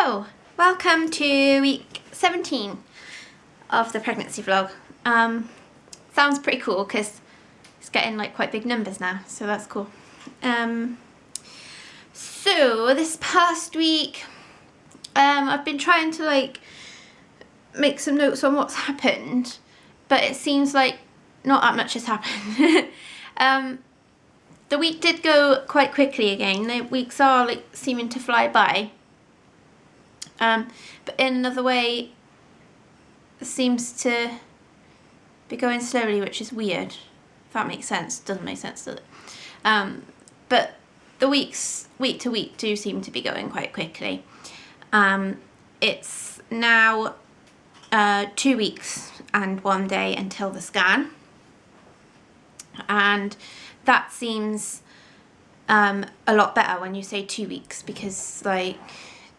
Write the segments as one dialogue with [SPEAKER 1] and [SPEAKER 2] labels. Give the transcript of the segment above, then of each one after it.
[SPEAKER 1] Hello, welcome to week 17 of the pregnancy vlog. Sounds pretty cool because it's getting like quite big numbers now, so that's cool. So this past week I've been trying to like make some notes on what's happened, but it seems like not that much has happened. The week did go quite quickly again. The weeks are like seeming to fly by. But in another way, it seems to be going slowly, which is weird. If that makes sense. Doesn't make sense, does it? But the weeks, week to week, do seem to be going quite quickly. It's now 2 weeks and 1 day until the scan. And that seems a lot better when you say 2 weeks, because like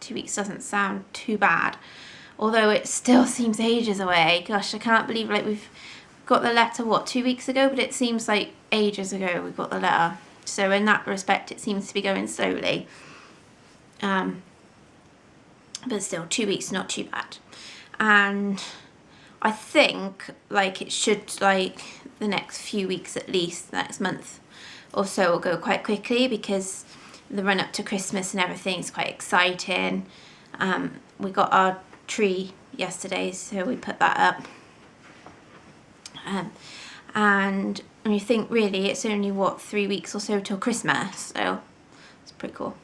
[SPEAKER 1] 2 weeks doesn't sound too bad, although it still seems ages away. Gosh, I can't believe like we've got the letter 2 weeks ago, but it seems like ages ago we got the letter. So in that respect it seems to be going slowly, but still 2 weeks not too bad. And I think like it should, like the next few weeks at least, next month or so will go quite quickly, because the run up to Christmas and everything is quite exciting. We got our tree yesterday, so we put that up. And you think really it's only 3 weeks or so till Christmas, so it's pretty cool.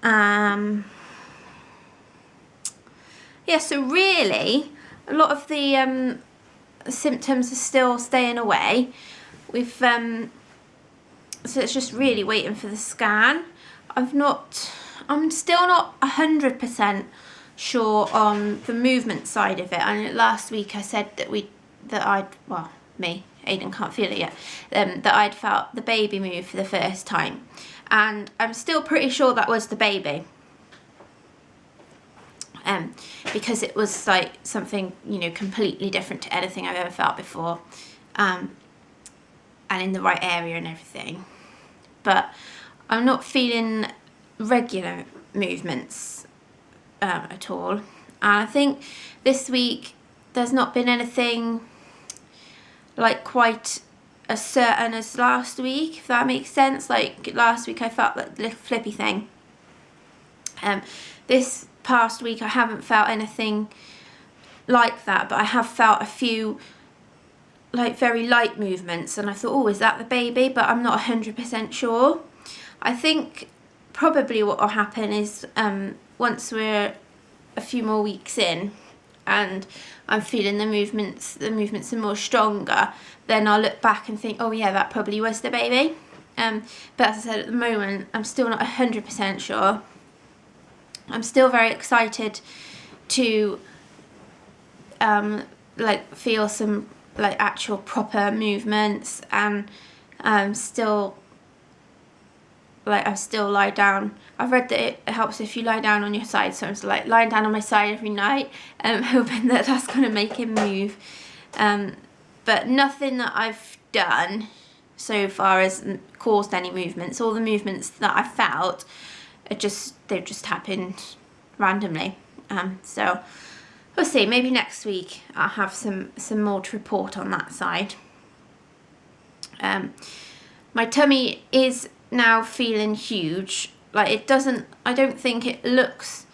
[SPEAKER 1] Yeah, so really a lot of the symptoms are still staying away. So it's just really waiting for the scan. I'm still not 100% sure on the movement side of it. And last week I said that Aiden can't feel it yet, that I'd felt the baby move for the first time. And I'm still pretty sure that was the baby. Because it was like something, completely different to anything I've ever felt before. And in the right area and everything. But I'm not feeling regular movements at all. And I think this week there's not been anything like quite as certain as last week, if that makes sense. Like last week I felt like the little flippy thing. This past week I haven't felt anything like that, but I have felt a few like very light movements, and I thought, oh, is that the baby? But I'm not 100% sure. I think probably what will happen is once we're a few more weeks in and I'm feeling the movements are more stronger, then I'll look back and think, oh yeah, that probably was the baby. But as I said, at the moment I'm still not 100% sure. I'm still very excited to like feel some like actual proper movements, and I still lie down. I've read that it helps if you lie down on your side, so I'm just like lying down on my side every night, hoping that that's going to make him move. But nothing that I've done so far has caused any movements. All the movements that I've felt they've just happened randomly. So we'll see, maybe next week I'll have some more to report on that side. My tummy is now feeling huge. Like I don't think it looks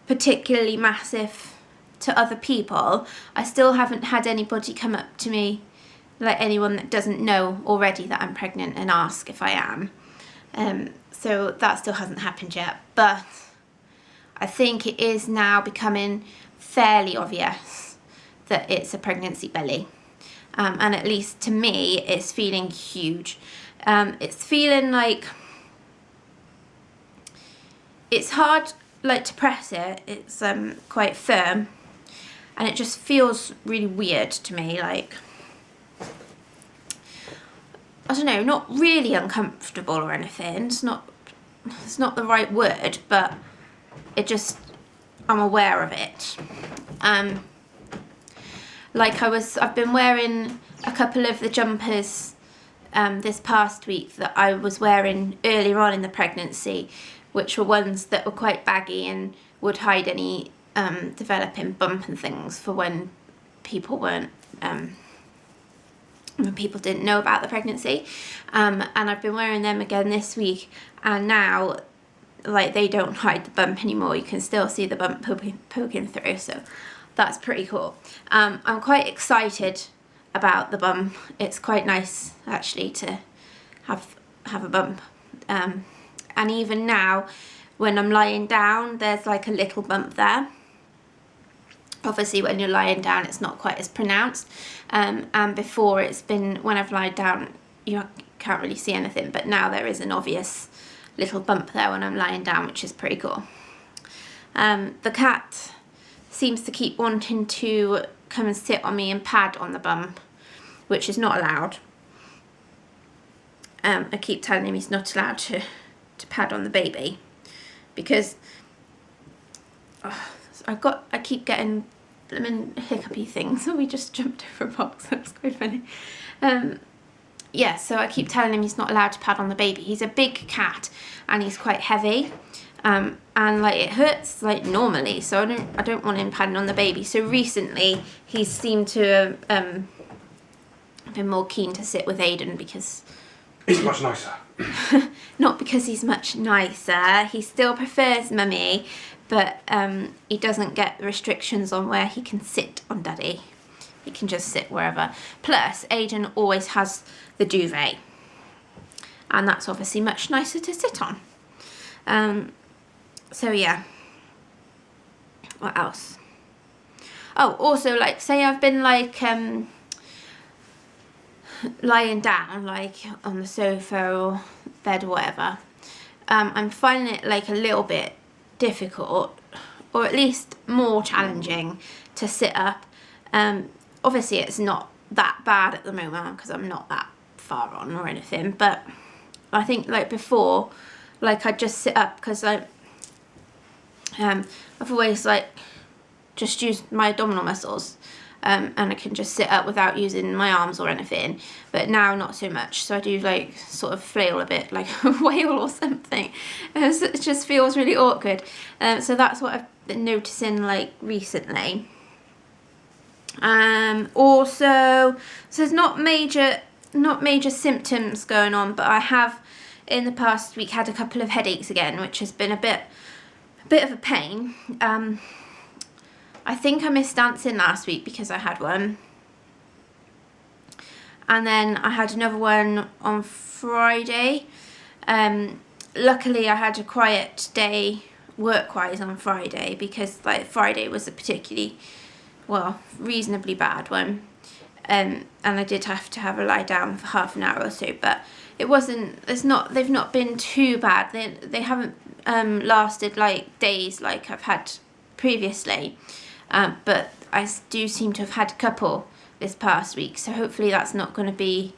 [SPEAKER 1] particularly massive to other people. I still haven't had anybody come up to me, like anyone that doesn't know already that I'm pregnant, and ask if I am. So that still hasn't happened yet, but I think it is now becoming fairly obvious that it's a pregnancy belly, and at least to me it's feeling huge. It's feeling like it's hard like to press it. It's quite firm, and it just feels really weird to me, like I don't know, not really uncomfortable or anything. It's not the right word, but I'm aware of it. Like I've been wearing a couple of the jumpers this past week that I was wearing earlier on in the pregnancy, which were ones that were quite baggy and would hide any developing bump and things for when people weren't when people didn't know about the pregnancy. And I've been wearing them again this week, and now like they don't hide the bump anymore. You can still see the bump poking through, so that's pretty cool. I'm quite excited about the bump. It's quite nice actually to have a bump, and even now when I'm lying down there's like a little bump there. Obviously when you're lying down it's not quite as pronounced, and before it's been, when I've lied down you can't really see anything, but now there is an obvious little bump there when I'm lying down, which is pretty cool. The cat seems to keep wanting to come and sit on me and pad on the bump, which is not allowed. I keep telling him he's not allowed to pad on the baby because I keep getting hiccupy things. So we just jumped over a box. That's quite funny. Yeah, so I keep telling him he's not allowed to pad on the baby. He's a big cat and he's quite heavy, and like it hurts like normally, so I don't want him padding on the baby. So recently he seemed to have been more keen to sit with Aiden because
[SPEAKER 2] he's much nicer.
[SPEAKER 1] Not because he's much nicer. He still prefers Mummy, but he doesn't get restrictions on where he can sit on Daddy. He can just sit wherever. Plus, Aiden always has the duvet, and that's obviously much nicer to sit on. So yeah. What else? Oh, also, like, say I've been like lying down, like on the sofa or bed or whatever. I'm finding it like a little bit difficult, or at least more challenging, to sit up. Obviously it's not that bad at the moment because I'm not that far on or anything, but I think like before, like I'd just sit up because I've always like just used my abdominal muscles, and I can just sit up without using my arms or anything, but now not so much, so I do like sort of flail a bit like a whale or something. So it just feels really awkward. So that's what I've been noticing like recently. Also, so there's not major symptoms going on, but I have in the past week had a couple of headaches again, which has been a bit of a pain. I think I missed dancing last week because I had one, and then I had another one on Friday. Luckily I had a quiet day work-wise on Friday because like Friday was a particularly, well, reasonably bad one, and I did have to have a lie down for half an hour or so, but they've not been too bad. They haven't lasted like days like I've had previously, but I do seem to have had a couple this past week, so hopefully that's not going to be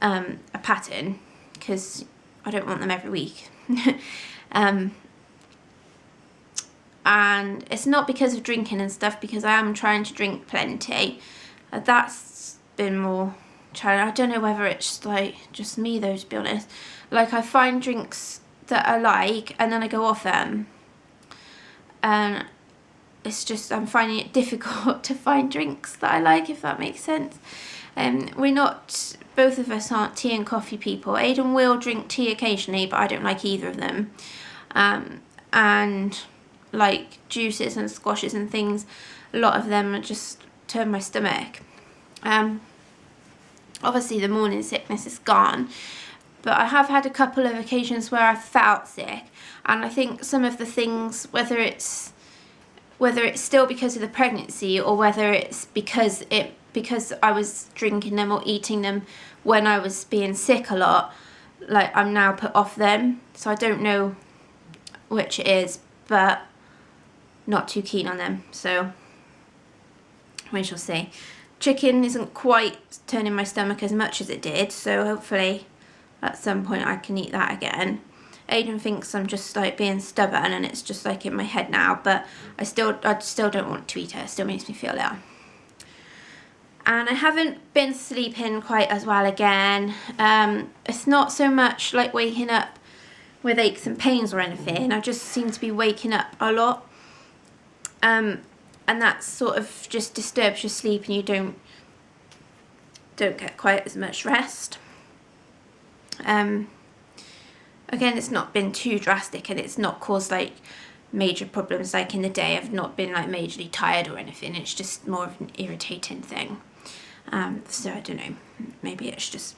[SPEAKER 1] a pattern, because I don't want them every week. And it's not because of drinking and stuff, because I am trying to drink plenty. That's been more challenging. I don't know whether it's like just me though, to be honest. Like I find drinks that I like and then I go off them, and it's just I'm finding it difficult to find drinks that I like, if that makes sense. Both of us aren't tea and coffee people. Aiden will drink tea occasionally, but I don't like either of them. And like juices and squashes and things, a lot of them just turn my stomach. Obviously the morning sickness is gone, but I have had a couple of occasions where I felt sick, and I think some of the things, whether it's still because of the pregnancy or whether it's because I was drinking them or eating them when I was being sick a lot, like I'm now put off them, so I don't know which it is, but not too keen on them, so we shall see. Chicken isn't quite turning my stomach as much as it did, so hopefully at some point I can eat that again. Aiden thinks I'm just like being stubborn and it's just like in my head now, but I still don't want to eat it. It still makes me feel ill. And I haven't been sleeping quite as well again. It's not so much like waking up with aches and pains or anything. I just seem to be waking up a lot. And that sort of just disturbs your sleep, and you don't get quite as much rest. Again, it's not been too drastic, and it's not caused like major problems like in the day. I've not been like majorly tired or anything. It's just more of an irritating thing. So I don't know, maybe it's just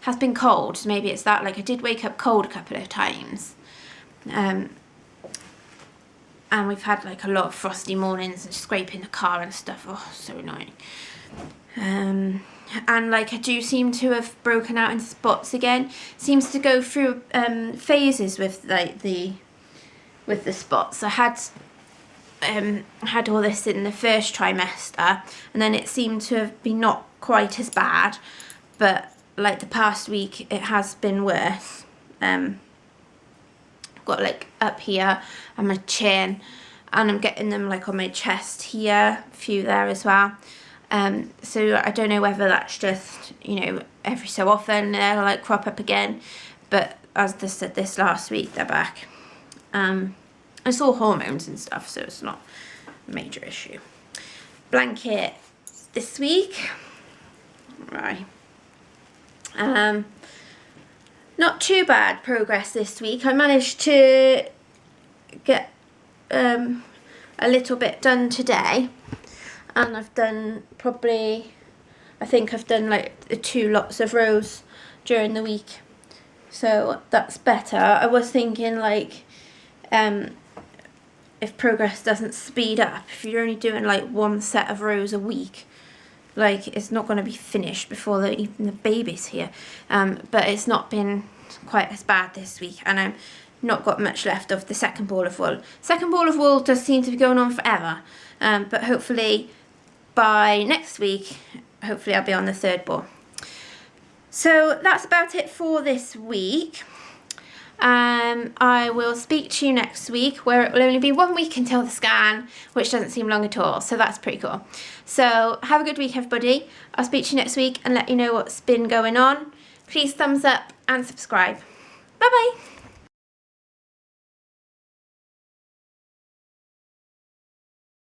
[SPEAKER 1] has been cold. So maybe it's that. Like, I did wake up cold a couple of times. And we've had like a lot of frosty mornings and scraping the car and stuff. Oh, so annoying. And like I do seem to have broken out in spots again. Seems to go through phases with like the spots. I had all this in the first trimester, and then it seemed to have been not quite as bad, but like the past week it has been worse. Got like up here and my chin, and I'm getting them like on my chest here, a few there as well. So I don't know whether that's just, you know, every so often they'll like crop up again, but as I said, this last week they're back. It's all hormones and stuff, so it's not a major issue. Blanket this week, right. Not too bad progress this week. I managed to get a little bit done today, and I've done probably, I think I've done like 2 lots of rows during the week, so that's better. I was thinking like if progress doesn't speed up, if you're only doing like 1 set of rows a week, like it's not going to be finished before even the baby's here. But it's not been quite as bad this week, and I'm not got much left of the second ball of wool. Second ball of wool does seem to be going on forever, but hopefully by next week, hopefully I'll be on the 3rd ball. So that's about it for this week. I will speak to you next week, where it will only be 1 week until the scan, which doesn't seem long at all, so that's pretty cool. So have a good week, everybody. I'll speak to you next week and let you know what's been going on. Please thumbs up and subscribe. Bye bye.